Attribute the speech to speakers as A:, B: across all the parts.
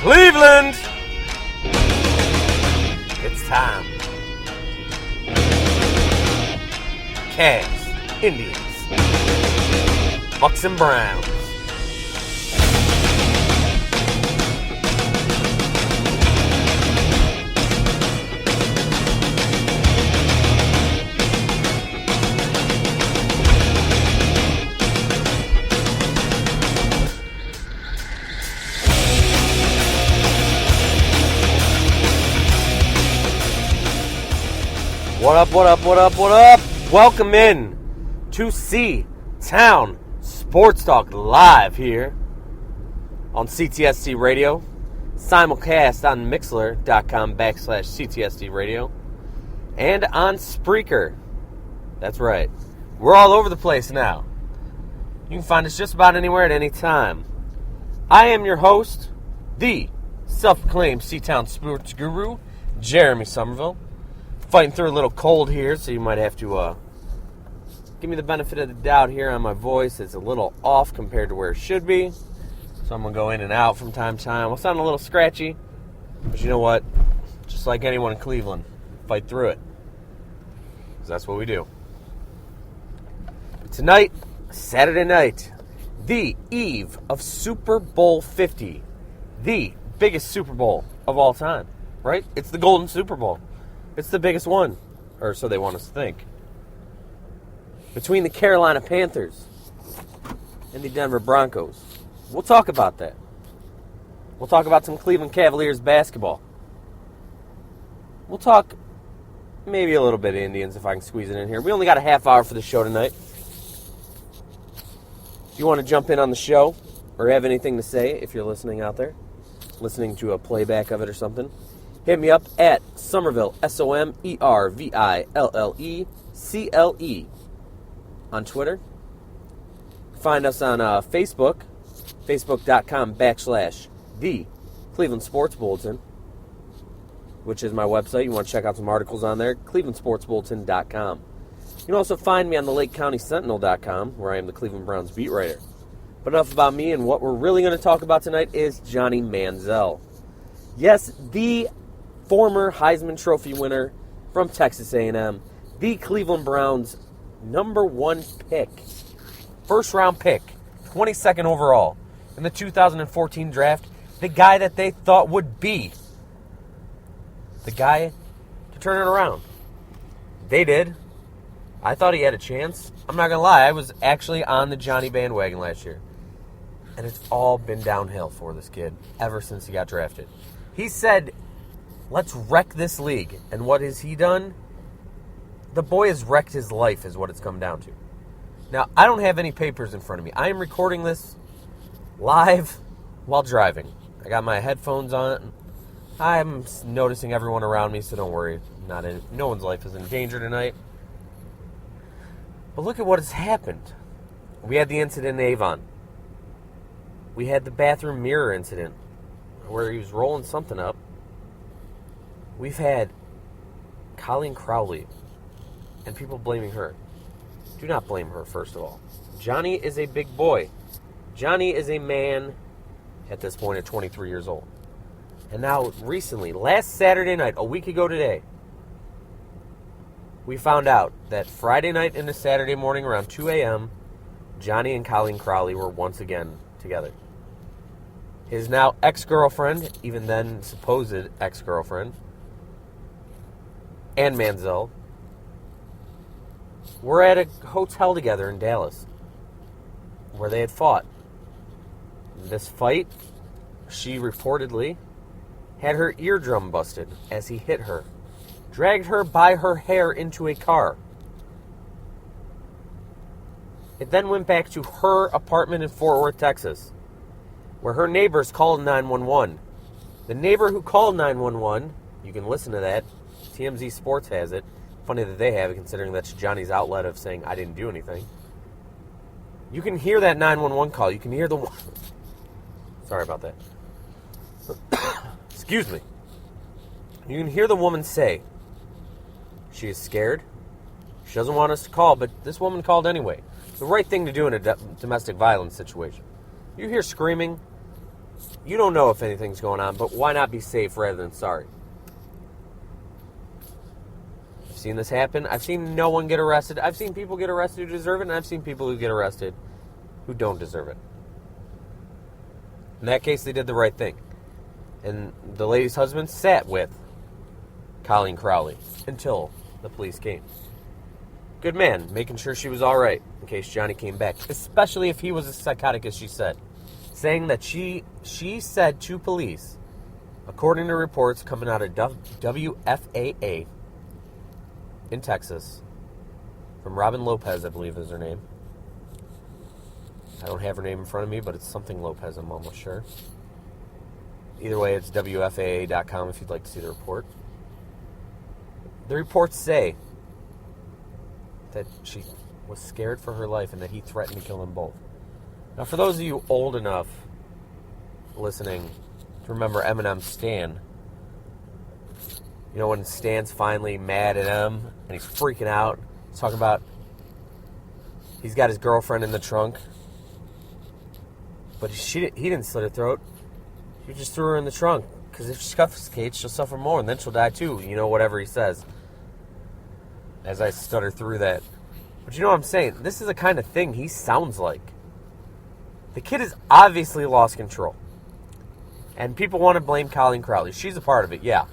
A: Cleveland! It's time. Cavs, Indians, Bucks and Browns. What up, what up, what up, what up? Welcome in to C-Town Sports Talk live here on CTST Radio, simulcast on Mixler.com/CTST Radio, and on Spreaker. That's right. We're all over the place now. You can find us just about anywhere at any time. I am your host, the self-proclaimed C-Town Sports Guru, Jeremy Somerville. Fighting through a little cold here, so you might have to give me the benefit of the doubt here on my voice. It's a little off compared to where it should be, so I'm going to go in and out from time to time. I'll sound a little scratchy, but you know what? Just like anyone in Cleveland, fight through it, because that's what we do. But tonight, Saturday night, the eve of Super Bowl 50, the biggest Super Bowl of all time, right? It's the Golden Super Bowl. It's the biggest one, or so they want us to think. Between the Carolina Panthers and the Denver Broncos. We'll talk about that. We'll talk about some Cleveland Cavaliers basketball. We'll talk maybe a little bit of Indians if I can squeeze it in here. We only got a half hour for the show tonight. If you want to jump in on the show or have anything to say, if you're listening out there, listening to a playback of it or something, hit me up at Somerville, SOMERVILLECLE on Twitter. Find us on Facebook, facebook.com/The Cleveland Sports Bulletin, which is my website. You want to check out some articles on there, clevelandsportsbulletin.com. You can also find me on the LakeCountySentinel.com, where I am the Cleveland Browns beat writer. But enough about me, and what we're really going to talk about tonight is Johnny Manziel. Yes, the former Heisman Trophy winner from Texas A&M, the Cleveland Browns' number one pick, first-round pick, 22nd overall in the 2014 draft, the guy that they thought would be the guy to turn it around. They did. I thought he had a chance. I'm not going to lie, I was actually on the Johnny bandwagon last year. And it's all been downhill for this kid ever since he got drafted. He said, let's wreck this league. And what has he done? The boy has wrecked his life is what it's come down to. Now, I don't have any papers in front of me. I am recording this live while driving. I got my headphones on. I'm noticing everyone around me, so don't worry. No one's life is in danger tonight. But look at what has happened. We had the incident in Avon. We had the bathroom mirror incident where he was rolling something up. We've had Colleen Crowley and people blaming her. Do not blame her, first of all. Johnny is a big boy. Johnny is a man at this point at 23 years old. And now, recently, last Saturday night, a week ago today, we found out that Friday night into Saturday morning around 2 a.m., Johnny and Colleen Crowley were once again together. His now ex-girlfriend, even then supposed ex-girlfriend, and Manziel were at a hotel together in Dallas where they had fought. This fight, she reportedly had her eardrum busted as he hit her, dragged her by her hair into a car. It then went back to her apartment in Fort Worth, Texas, where her neighbors called 911. The neighbor who called 911, you can listen to that, TMZ Sports has it. Funny that they have it, considering that's Johnny's outlet of saying, I didn't do anything. You can hear that 911 call. You can hear the... Sorry about that. Excuse me. You can hear the woman say, she is scared. She doesn't want us to call, but this woman called anyway. The right thing to do in a domestic violence situation. You hear screaming, You don't know if anything's going on, but why not be safe rather than sorry? I've seen this happen. I've seen no one get arrested. I've seen people get arrested who deserve it, and I've seen people who get arrested who don't deserve it. In that case, they did the right thing. And the lady's husband sat with Colleen Crowley until the police came. Good man, making sure she was all right in case Johnny came back, especially if he was as psychotic as she said. Saying that she said to police, according to reports coming out of WFAA in Texas, from Robin Lopez, I believe is her name. I don't have her name in front of me, but it's something Lopez, I'm almost sure. Either way, it's WFAA.com if you'd like to see the report. The reports say that she was scared for her life and that he threatened to kill them both. Now, for those of you old enough listening to remember Eminem's Stan, you know when Stan's finally mad at him and he's freaking out, he's talking about he's got his girlfriend in the trunk, but he didn't slit her throat. He just threw her in the trunk because if she suffocates, she'll suffer more and then she'll die too. You know, whatever he says. As I stutter through that. But you know what I'm saying? This is the kind of thing he sounds like. The kid has obviously lost control. And people want to blame Colleen Crowley. She's a part of it, yeah.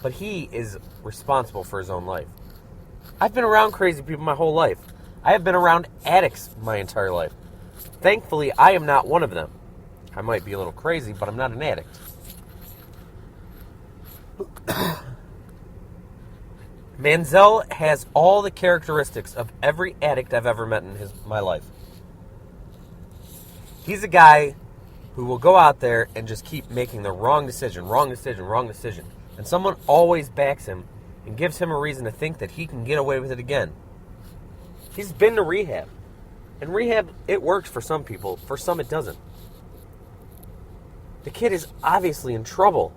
A: But he is responsible for his own life. I've been around crazy people my whole life. I have been around addicts my entire life. Thankfully, I am not one of them. I might be a little crazy, but I'm not an addict. Manziel has all the characteristics of every addict I've ever met in my life. He's a guy who will go out there and just keep making the wrong decision. And someone always backs him and gives him a reason to think that he can get away with it again. He's been to rehab. And rehab, it works for some people. For some, it doesn't. The kid is obviously in trouble.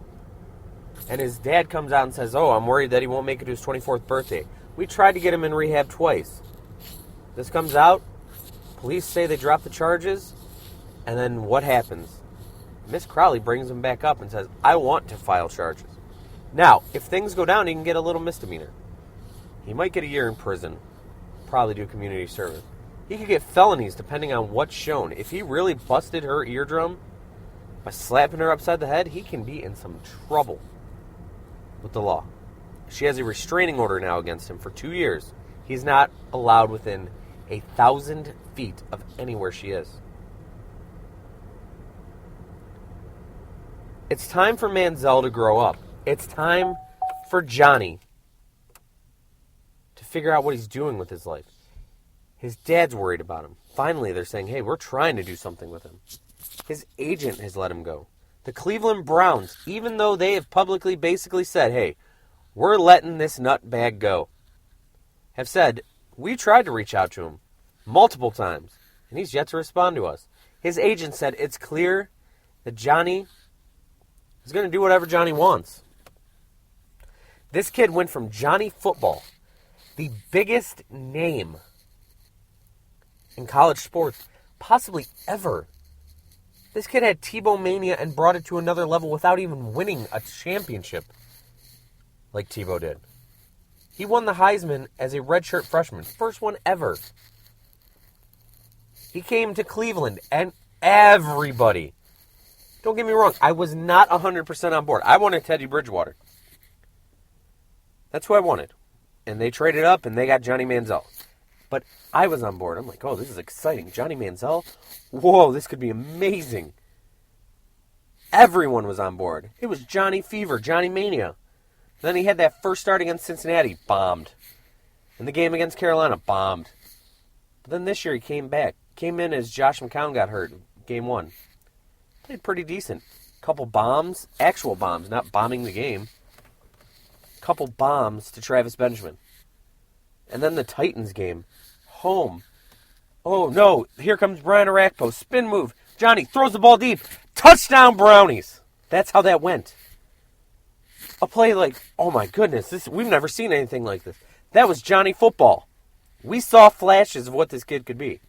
A: And his dad comes out and says, oh, I'm worried that he won't make it to his 24th birthday. We tried to get him in rehab twice. This comes out. Police say they dropped the charges. And then what happens? Miss Crowley brings him back up and says, I want to file charges. Now, if things go down, he can get a little misdemeanor. He might get a year in prison. Probably do community service. He could get felonies depending on what's shown. If he really busted her eardrum by slapping her upside the head, he can be in some trouble with the law. She has a restraining order now against him for 2 years. He's not allowed within 1,000 feet of anywhere she is. It's time for Manziel to grow up. It's time for Johnny to figure out what he's doing with his life. His dad's worried about him. Finally, they're saying, hey, we're trying to do something with him. His agent has let him go. The Cleveland Browns, even though they have publicly basically said, hey, we're letting this nutbag go, have said, we tried to reach out to him multiple times, and he's yet to respond to us. His agent said it's clear that Johnny is going to do whatever Johnny wants. This kid went from Johnny Football, the biggest name in college sports, possibly ever. This kid had Tebow mania and brought it to another level without even winning a championship like Tebow did. He won the Heisman as a redshirt freshman, first one ever. He came to Cleveland, and everybody, don't get me wrong, I was not 100% on board. I wanted Teddy Bridgewater. That's who I wanted. And they traded up, and they got Johnny Manziel. But I was on board. I'm like, oh, this is exciting. Johnny Manziel? Whoa, this could be amazing. Everyone was on board. It was Johnny Fever, Johnny Mania. Then he had that first start against Cincinnati, bombed. And the game against Carolina, bombed. But then this year he came back. Came in as Josh McCown got hurt, game 1. Played pretty decent. Couple bombs, actual bombs, not bombing the game. Couple bombs to Travis Benjamin. And then the Titans game. Home. Oh, no. Here comes Brian Arakpo. Spin move. Johnny throws the ball deep. Touchdown, Brownies. That's how that went. A play like, oh my goodness, we've never seen anything like this. That was Johnny Football. We saw flashes of what this kid could be.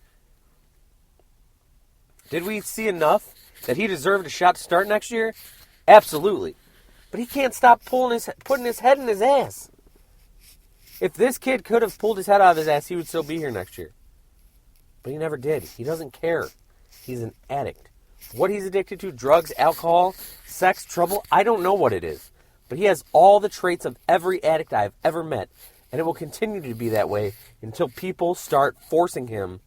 A: Did we see enough That he deserved a shot to start next year? Absolutely. But he can't stop putting his head in his ass. If this kid could have pulled his head out of his ass, he would still be here next year. But he never did. He doesn't care. He's an addict. What he's addicted to, drugs, alcohol, sex, trouble, I don't know what it is. But he has all the traits of every addict I've ever met. And it will continue to be that way until people start forcing him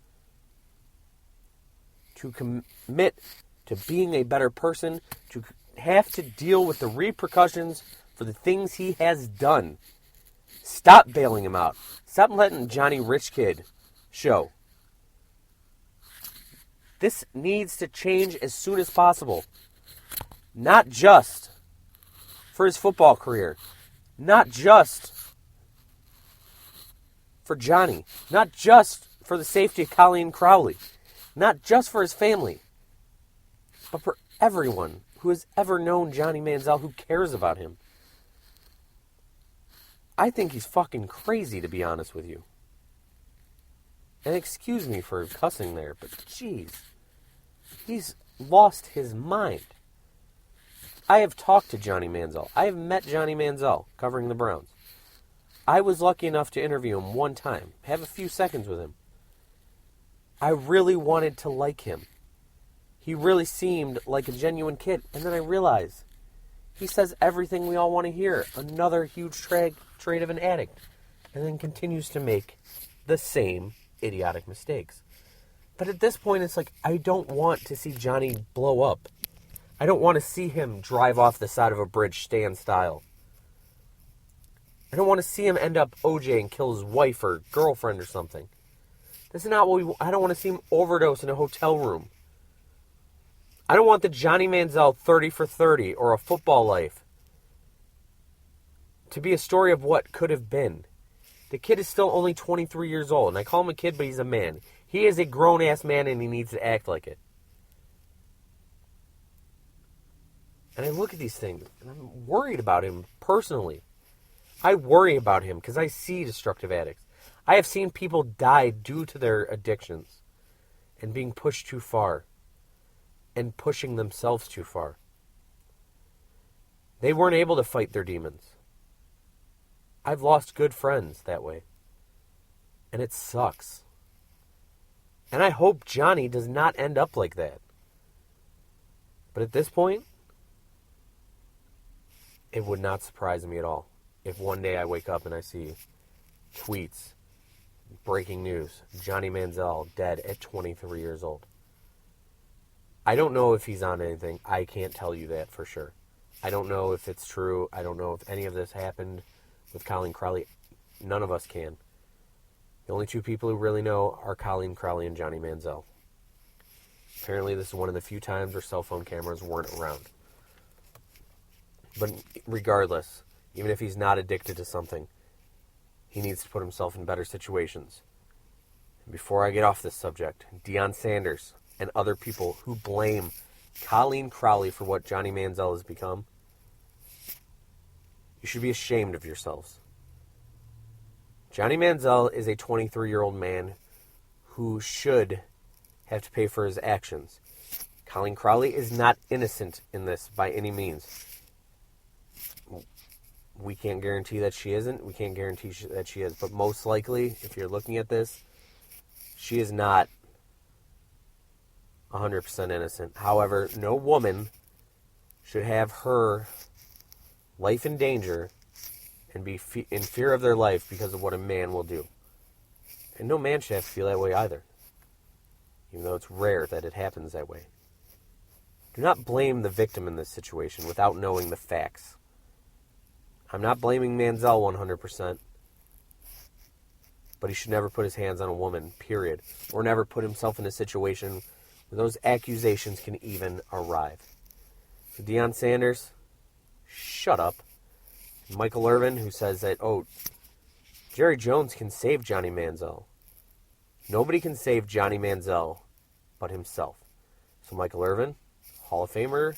A: to commit to being a better person, to have to deal with the repercussions for the things he has done. Stop bailing him out. Stop letting Johnny Rich Kid show. This needs to change as soon as possible. Not just for his football career. Not just for Johnny. Not just for the safety of Colleen Crowley. Not just for his family. But for everyone who has ever known Johnny Manziel, who cares about him. I think he's fucking crazy, to be honest with you. And excuse me for cussing there, but jeez. He's lost his mind. I have talked to Johnny Manziel. I have met Johnny Manziel covering the Browns. I was lucky enough to interview him one time, have a few seconds with him. I really wanted to like him. He really seemed like a genuine kid. And then I realized he says everything we all want to hear. Another huge trait of an addict. And then continues to make the same idiotic mistakes. But at this point, it's like, I don't want to see Johnny blow up. I don't want to see him drive off the side of a bridge stand style. I don't want to see him end up OJ and kill his wife or girlfriend or something. This is not what I don't want to see him overdose in a hotel room. I don't want the Johnny Manziel 30 for 30 or A Football Life to be a story of what could have been. The kid is still only 23 years old, and I call him a kid, but he's a man. He is a grown-ass man, and he needs to act like it. And I look at these things, and I'm worried about him personally. I worry about him because I see destructive addicts. I have seen people die due to their addictions and being pushed too far and pushing themselves too far. They weren't able to fight their demons. I've lost good friends that way. And it sucks. And I hope Johnny does not end up like that. But at this point, it would not surprise me at all if one day I wake up and I see tweets, breaking news, Johnny Manziel dead at 23 years old. I don't know if he's on anything. I can't tell you that for sure. I don't know if it's true. I don't know if any of this happened with Colleen Crowley. None of us can. The only two people who really know are Colleen Crowley and Johnny Manziel. Apparently this is one of the few times where cell phone cameras weren't around. But regardless, even if he's not addicted to something, he needs to put himself in better situations. And before I get off this subject, Deion Sanders and other people who blame Colleen Crowley for what Johnny Manziel has become, you should be ashamed of yourselves. Johnny Manziel is a 23-year-old man who should have to pay for his actions. Colleen Crowley is not innocent in this by any means. We can't guarantee that she isn't. We can't guarantee that she is. But most likely, if you're looking at this, she is not 100% innocent. However, no woman should have her life in danger and be in fear of their life because of what a man will do. And no man should have to feel that way either, even though it's rare that it happens that way. Do not blame the victim in this situation without knowing the facts. I'm not blaming Manziel 100%, but he should never put his hands on a woman, period, or never put himself in a situation where those accusations can even arrive. So Deion Sanders, shut up. Michael Irvin, who says that, Jerry Jones can save Johnny Manziel. Nobody can save Johnny Manziel but himself. So Michael Irvin, Hall of Famer,